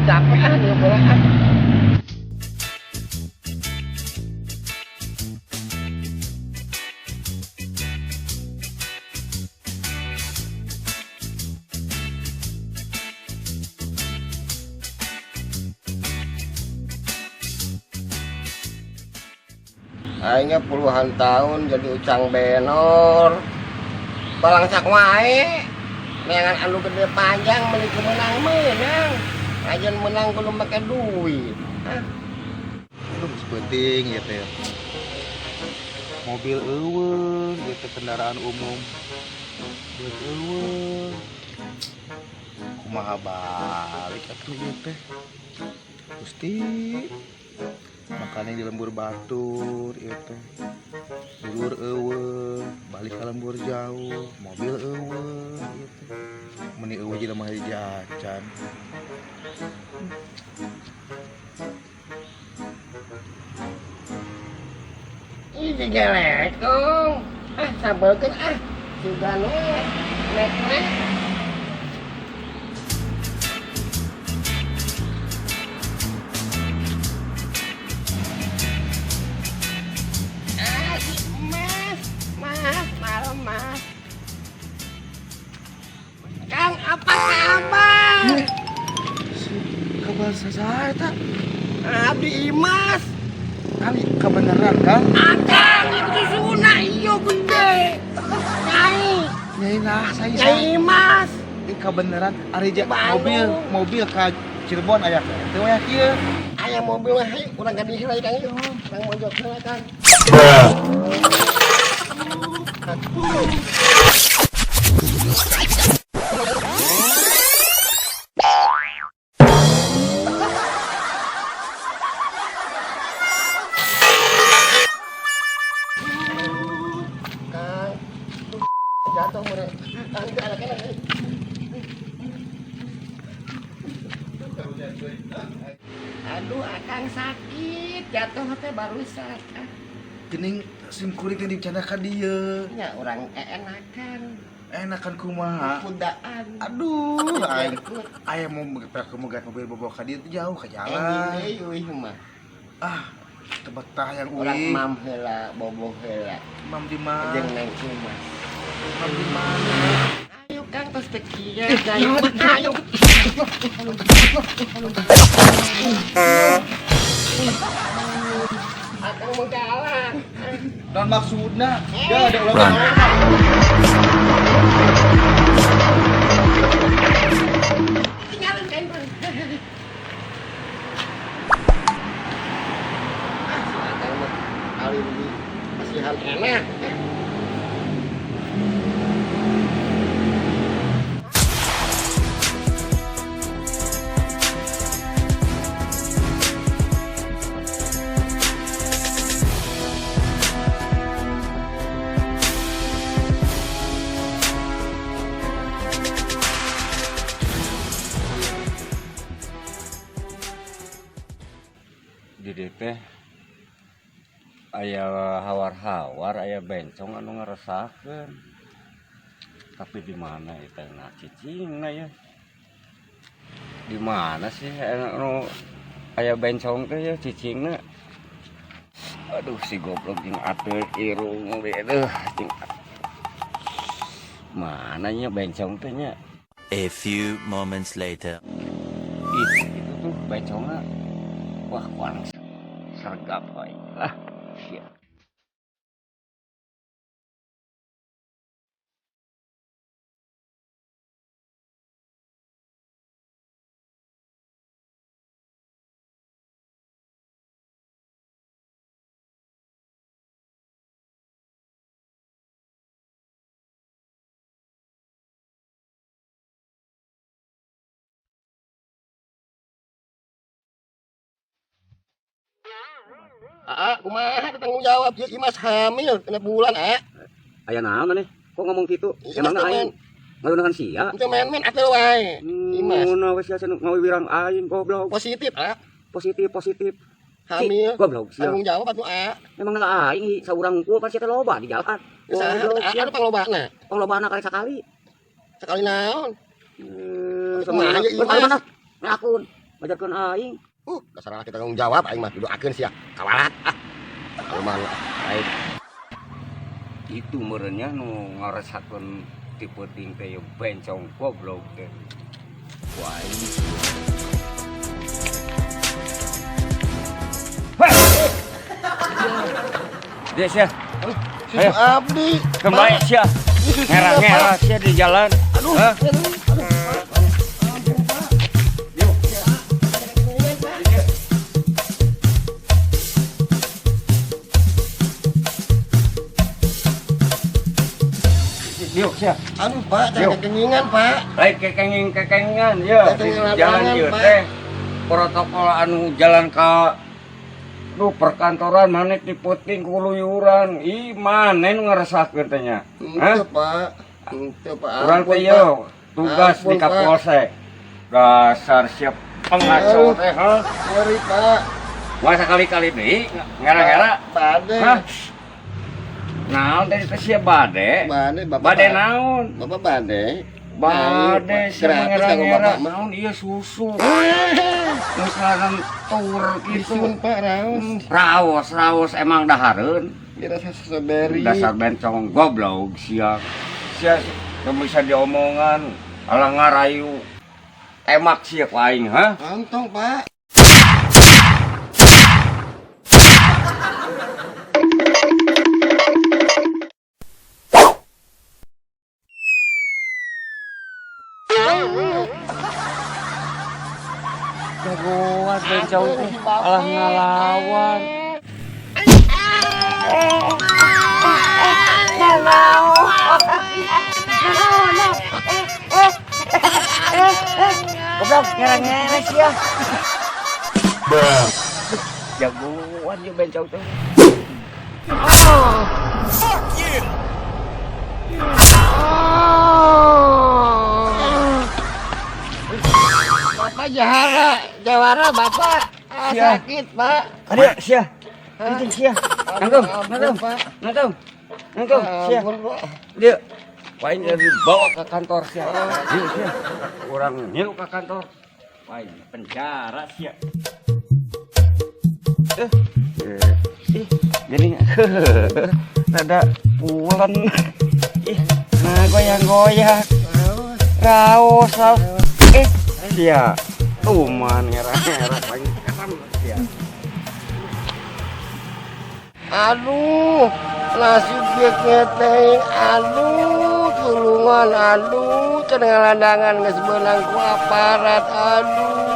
capek dia bola Aingnya puluhan tahun jadi ucang benor. Balang sak wae. Neangan anu gede panjang meuli menang. Ajan menang kudu make duit. Aduh, penting ya teh. Mobil eueuh, ieu teh kendaraan umum. Duit eueuh. Kumaha balik atuh ieu teh. Gusti. Makanya di lembur batur ieu teh. Dulur eueuh, balik ka lembur jauh, mobil eueuh ieu teh. Meni eueuh jadi mah jajan. Ini Assalamualaikum. Sabarkeun juga nek. Mas. Kang, apa kabar? Kabar saya tak? Abdi Imas. Kang, kebenaran Kang? Akang, itu sunah iyo gede. Nyai nah saya. Nyai Imas. Ini kebenaran ari Bandung. mobil ka Cirebon aya teu aya kieu. Aya mobil we urang gadis heula Kang ieu. Kang mojok heula Kang. Jatuh mure. Aduh, akang sakit. Jatuh teh barusan. Gening sim kuring yang dibicarakan dia. Ya orang enakan. Enakan kumaha? Kudaan. Aduh, aya mau kemugat mobil bobo ka dieu jauh ka jalan. Euy mah. Tebetah yang Orang uih. mam heula, bobo heula. Mam di mana? Jeung neng Imas. Mam di mana? Ayo Kang tos teh kieu, ayo. Akang mau jalan. Dan maksudna, ya ada ulang. Tinggalin kain bang. Akang mah kali ini masihan enak. Di teh aya hawar-hawar, aya bencong anu ngaresakeun. Tapi di mana eta cicingna ya? Di mana sih anu aya bencong teh ya cicingna? Aduh si goblok jeung ateuk irung we cing. Mana nya bencong teh nya? A few moments later. Ih, itu tuh bencongna. Wah, kurang sergap woy. Shit. Kumaha tanggung jawab ieu Imas hamil 6 bulan Aya naon nih? Kok ngomong gitu? Emangna aing ngeunahan sia? Itu main-main atuh wae. Imas Mun we sia ngawirang aing goblok. positif Positif. hamil. Goblok sia. Tanggung jawab atuh Emangna aing saurang unggul pasti teh loba di jalan. Anu panglobana. Panglobana kali sakali. Sekali naon? Sama Kumaha ieu Imas? Akun. ngajakeun aing. Dasar kita tanggung jawab aing mah duduakeun sia kawalat. Kalau mah aing Itu merenya nu ngarasakeun tipe ting teh bencong goblok teh. Wah, ini. Dia sia. susu abdi. Kembali sia. Ngera-ngera sia di jalan. Aduh. Hah? Yuk sia. Aduh Pak, jangan kekengingan Pak. Lain kekengingan ya. Kekengingan Jalan banget, ieu Pak. teh. Protokol anu jalan ka perkantoran maneh diputing kuluyuran. Ih, maneh nu ngarasakeun teh nya. Itu Pak. Itu Pak. Urang Ampun, teh ieu Pak. tugas Ampun, di Pak. Kapolsek. Dasar siap pengaco teh, ha? Sorry Pak. Masa kali-kali deui ngera-ngera. Bade. Hah? Naon teh teh sia bade? Bade Bapak. Bade naon? Bapak bade. Bade sia gratis kanggo ngera-ngera. Bapak mah. Naon ieu susu. Misalkan tur gitu. Isun Pak raus. Raos emang dahareun. Kira strawberry. Dasar bencong goblok sia. Sia teu bisa diomongan. Alang ngarayu. Emak sia ku aing, ha? Antong Pak. Jagoan bencong teh alah ngalawan. Goblok ngera-ngera sia. Jagoan ieu bencong teh. Bapak jawara Bapak. Sia. Sakit Pak. Ada sia. Anjing sia. Nanggung, nanggung. Pak. Nanggung. Nanggung sia. Ampun Pak. Dia paling dibawa ke kantor sia. Dia sia. Orang nyilu ke kantor. Paling penjara sia. Jadi rada pulen. Nah goyang-goyang. Raos. Sia. Tuman ngera-ngera paling kapan sia. Aduh, nasib gue teh, aduh, tulungan, aduh, cenah ngalandangan geus beunang ku aparat, aduh.